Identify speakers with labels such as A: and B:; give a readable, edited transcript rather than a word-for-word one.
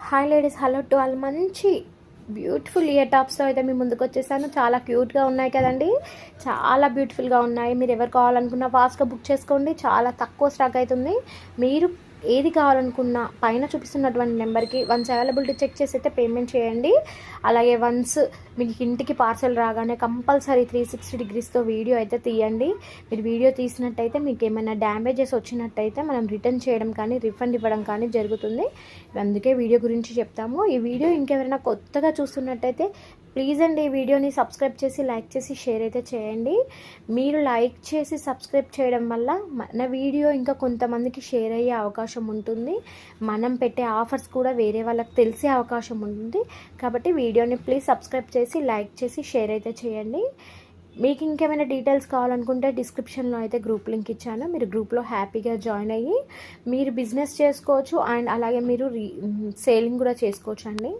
A: Hi ladies, hello to all. మంచి beautiful year టాప్స్తో అయితే మీ ముందుకు వచ్చేసాను. చాలా క్యూట్గా ఉన్నాయి కదండి, చాలా బ్యూటిఫుల్గా ఉన్నాయి. మీరు ఎవరు కావాలనుకున్నా ఫాస్ట్గా బుక్ చేసుకోండి. చాలా తక్కువ స్టాక్ అవుతుంది. మీరు ఏది కావాలనుకున్నా పైన చూపిస్తున్నటువంటి నెంబర్కి వన్స్ అవైలబిలిటీ చెక్ చేసి అయితే పేమెంట్ చేయండి. అలాగే వన్స్ మీకు ఇంటికి పార్సల్ రాగానే కంపల్సరీ 360 డిగ్రీస్తో వీడియో అయితే తీయండి. మీరు వీడియో తీసినట్టయితే మీకు ఏమైనా డ్యామేజెస్ వచ్చినట్టయితే మనం రిటర్న్ చేయడం కానీ రిఫండ్ ఇవ్వడం కానీ జరుగుతుంది. అందుకే వీడియో గురించి చెప్తాము. ఈ వీడియో ఇంకెవరైనా కొత్తగా చూస్తున్నట్టయితే ప్లీజ్ అండి ఈ వీడియోని సబ్స్క్రైబ్ చేసి లైక్ చేసి షేర్ అయితే చేయండి. మీరు లైక్ చేసి సబ్స్క్రైబ్ చేయడం వల్ల మన వీడియో ఇంకా కొంతమందికి షేర్ అయ్యే అవకాశం ఉంటుంది. మనం పెట్టే ఆఫర్స్ కూడా వేరే వాళ్ళకి తెలిసే అవకాశం ఉంటుంది. కాబట్టి వీడియోని ప్లీజ్ సబ్స్క్రైబ్ చేసి లైక్ చేసి షేర్ అయితే చేయండి. మీకు ఇంకేమైనా డీటెయిల్స్ కావాలనుకుంటే డిస్క్రిప్షన్లో అయితే గ్రూప్ లింక్ ఇచ్చాను. మీరు గ్రూప్లో హ్యాపీగా జాయిన్ అయ్యి మీరు బిజినెస్ చేసుకోవచ్చు అండ్ అలాగే మీరు సేలింగ్ కూడా చేసుకోవచ్చు అండి.